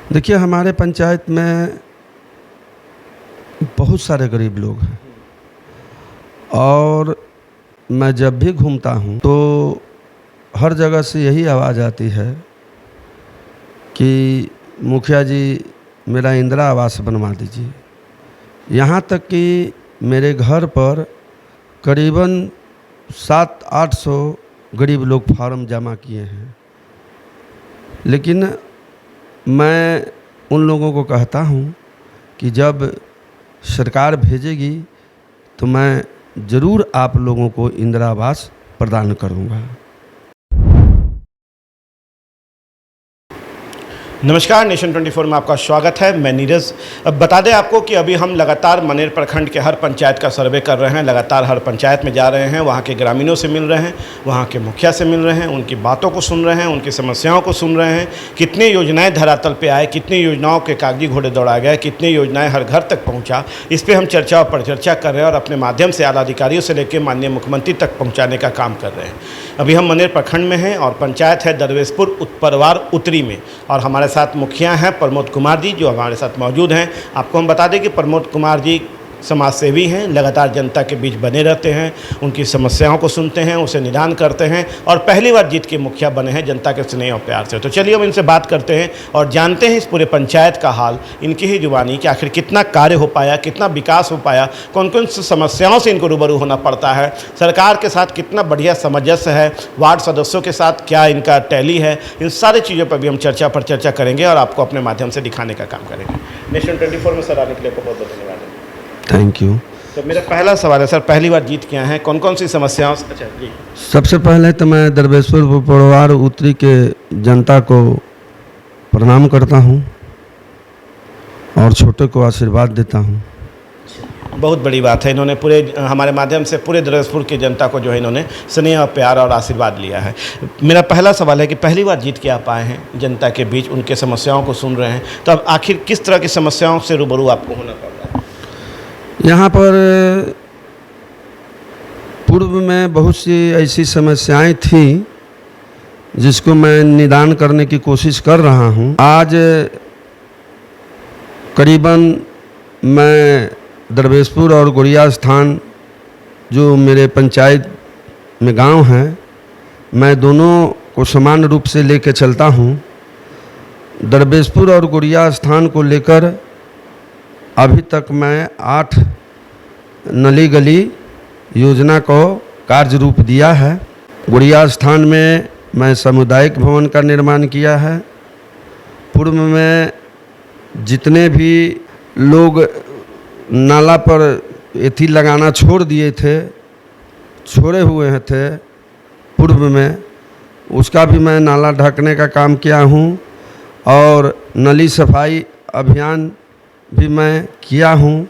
देखिए, हमारे पंचायत में बहुत सारे गरीब लोग हैं और मैं जब भी घूमता हूँ तो हर जगह से यही आवाज़ आती है कि मुखिया जी मेरा इंदिरा आवास बनवा दीजिए। यहाँ तक कि मेरे घर पर करीबन 700-800 गरीब लोग फार्म जमा किए हैं, लेकिन मैं उन लोगों को कहता हूँ कि जब सरकार भेजेगी तो मैं ज़रूर आप लोगों को इंदिरा आवास प्रदान करूँगा। नमस्कार, नेशन 24 में आपका स्वागत है। मैं नीरज। अब बता दें आपको कि अभी हम लगातार मनेर प्रखंड के हर पंचायत का सर्वे कर रहे हैं। लगातार हर पंचायत में जा रहे हैं, वहाँ के ग्रामीणों से मिल रहे हैं, वहाँ के मुखिया से मिल रहे हैं, उनकी बातों को सुन रहे हैं, उनकी समस्याओं को सुन रहे हैं। कितनी योजनाएं धरातल पे आए, कितनी योजनाओं के कागजी घोड़े दौड़ा गए, कितनी योजनाएं हर घर तक पहुँचा, इस पर हम चर्चा और परिचर्चा कर रहे हैं और अपने माध्यम से आला अधिकारियों से लेकर माननीय मुख्यमंत्री तक पहुँचाने का काम कर रहे हैं। अभी हम मनेर प्रखंड में हैं और पंचायत है दरवेशपुर उत्परवार उत्तरी में, और हमारे साथ मुखिया हैं प्रमोद कुमार जी जो हमारे साथ मौजूद हैं। आपको हम बता दें कि प्रमोद कुमार जी समाज सेवी हैं, लगातार जनता के बीच बने रहते हैं, उनकी समस्याओं को सुनते हैं, उसे निदान करते हैं और पहली बार जीत के मुखिया बने हैं जनता के स्नेह और प्यार से। तो चलिए हम इनसे बात करते हैं और जानते हैं इस पूरे पंचायत का हाल, इनकी ही जुबानी कि आखिर कितना कार्य हो पाया, कितना विकास हो पाया, कौन कौन सी समस्याओं से इनको रूबरू होना पड़ता है, सरकार के साथ कितना बढ़िया सामंजस्य है, वार्ड सदस्यों के साथ क्या इनका टैली है। इन सारी चीज़ों पर भी हम चर्चा पर चर्चा करेंगे और आपको अपने माध्यम से दिखाने का काम करेंगे। नेशन 24 में सर आने के लिए बहुत बहुत धन्यवाद। Thank you. तो मेरा पहला सवाल है सर, पहली बार जीत किया है, कौन कौन सी समस्याओं से? अच्छा जी। सबसे पहले तो मैं दरवेशपुर उत्परवार उत्तरी के जनता को प्रणाम करता हूँ और छोटे को आशीर्वाद देता हूँ। बहुत बड़ी बात है, इन्होंने पूरे हमारे माध्यम से पूरे दरवेशपुर की जनता को जो है इन्होंने स्नेह और प्यार और आशीर्वाद लिया है। मेरा पहला सवाल है कि पहली बार जीत के आप आए हैं जनता के बीच, उनके समस्याओं को सुन रहे हैं, तो अब आखिर किस तरह की समस्याओं से रूबरू आपको होना पड़ रहा है? यहाँ पर पूर्व में बहुत सी ऐसी समस्याएं थी जिसको मैं निदान करने की कोशिश कर रहा हूँ। आज करीबन मैं दरवेशपुर और गुड़िया स्थान जो मेरे पंचायत में गांव हैं, मैं दोनों को समान रूप से लेकर चलता हूँ। दरवेशपुर और गुड़िया स्थान को लेकर अभी तक मैं 8 नली गली योजना को कार्य रूप दिया है। गुड़िया स्थान में मैं सामुदायिक भवन का निर्माण किया है। पूर्व में जितने भी लोग नाला पर एथी लगाना छोड़ दिए थे, छोड़े हुए थे पूर्व में, उसका भी मैं नाला ढकने का काम किया हूँ और नली सफाई अभियान भी मैं किया हूँ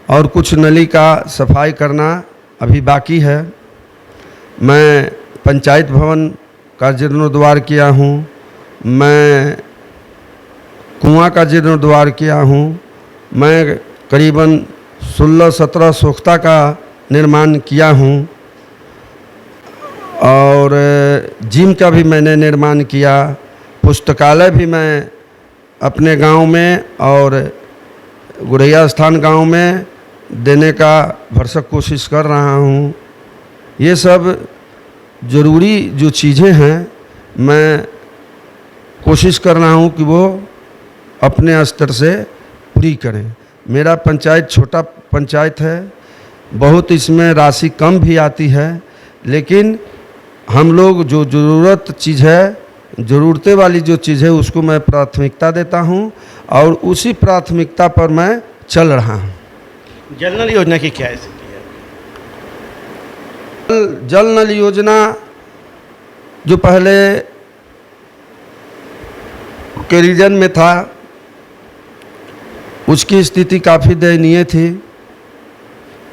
और कुछ नली का सफाई करना अभी बाकी है। मैं पंचायत भवन का जीर्णोद्वार किया हूँ, मैं कुआं का जीर्णोद्वार किया हूँ, मैं करीबन 16-17 सोख्ता का निर्माण किया हूँ और जिम का भी मैंने निर्माण किया। पुस्तकालय भी मैं अपने गांव में और गुड़िया स्थान गांव में देने का भरसक कोशिश कर रहा हूं। ये सब ज़रूरी जो चीज़ें हैं मैं कोशिश कर रहा हूं कि वो अपने स्तर से पूरी करें। मेरा पंचायत छोटा पंचायत है, बहुत इसमें राशि कम भी आती है, लेकिन हम लोग जो ज़रूरत चीज़ है, ज़रूरतें वाली जो चीज़ है उसको मैं प्राथमिकता देता हूं और उसी प्राथमिकता पर मैं चल रहा हूं। जल नल योजना की क्या स्थिति है? जल नल योजना जो पहले के रीजन में था उसकी स्थिति काफ़ी दयनीय थी।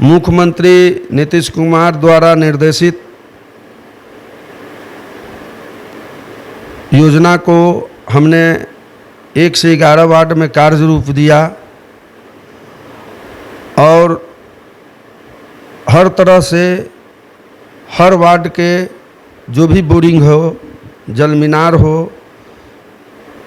मुख्यमंत्री नीतीश कुमार द्वारा निर्देशित योजना को हमने 1 से 11 वार्ड में कार्य रूप दिया और हर तरह से हर वार्ड के जो भी बोरिंग हो, जल मीनार हो,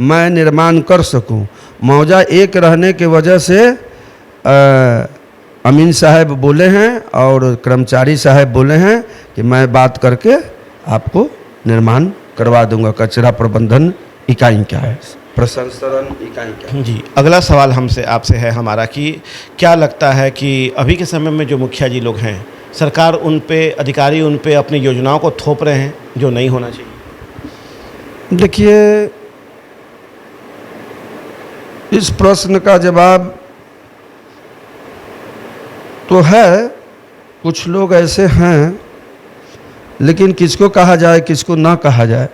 मैं निर्माण कर सकूं। मौजा एक रहने के वजह से अमीन साहब बोले हैं और कर्मचारी साहब बोले हैं कि मैं बात करके आपको निर्माण करवा दूंगा। कचरा प्रबंधन इकाई क्या है, प्रसंस्करण इकाई क्या है। जी, अगला सवाल हमसे आपसे है हमारा कि क्या लगता है कि अभी के समय में जो मुखिया जी लोग हैं, सरकार उन पे, अधिकारी उन पे अपनी योजनाओं को थोप रहे हैं जो नहीं होना चाहिए? देखिए, इस प्रश्न का जवाब तो है, कुछ लोग ऐसे हैं, लेकिन किसको कहा जाए किसको ना कहा जाए।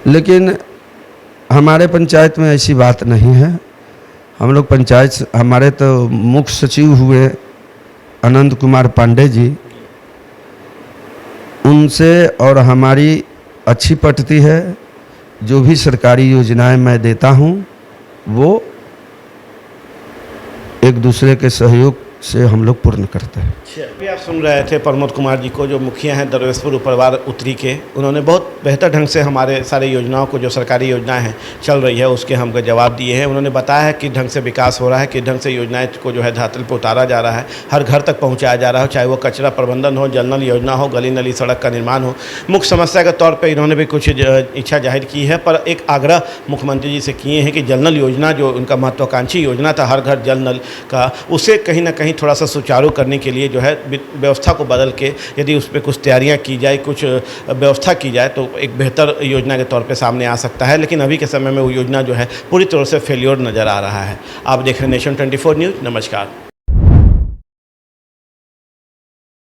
लेकिन हमारे पंचायत में ऐसी बात नहीं है। हम लोग पंचायत, हमारे तो मुख्य सचिव हुए अनंत कुमार पांडे जी, उनसे और हमारी अच्छी पटती है। जो भी सरकारी योजनाएं मैं देता हूं वो एक दूसरे के सहयोग से हम लोग पूर्ण करते हैं। अभी आप सुन रहे थे प्रमोद कुमार जी को, जो मुखिया हैं दरवेशपुर उपरवार उत्तरी के। उन्होंने बहुत बेहतर ढंग से हमारे सारे योजनाओं को, जो सरकारी योजनाएं हैं चल रही है, उसके हमको जवाब दिए हैं। उन्होंने बताया है कि ढंग से विकास हो रहा है, कि ढंग से योजनाएं को जो है धरातल पर उतारा जा रहा है, हर घर तक पहुँचाया जा रहा है, चाहे वो कचरा प्रबंधन हो, जल नल योजना हो, गली नली सड़क का निर्माण हो। मुख्य समस्या के तौर पर इन्होंने भी कुछ इच्छा जाहिर की है, पर एक आग्रह मुख्यमंत्री जी से किए हैं कि जल नल योजना, जो उनका महत्वाकांक्षी योजना था हर घर जल नल का, उसे कहीं ना कहीं थोड़ा सा सुचारू करने के लिए जो है व्यवस्था को बदल के यदि उस पर कुछ तैयारियां की जाए, कुछ व्यवस्था की जाए, तो एक बेहतर योजना के तौर पे सामने आ सकता है। लेकिन अभी के समय में वो योजना जो है पूरी तरह से फेल्योर नज़र आ रहा है। आप देख रहे हैं नेशन 24 न्यूज़। नमस्कार।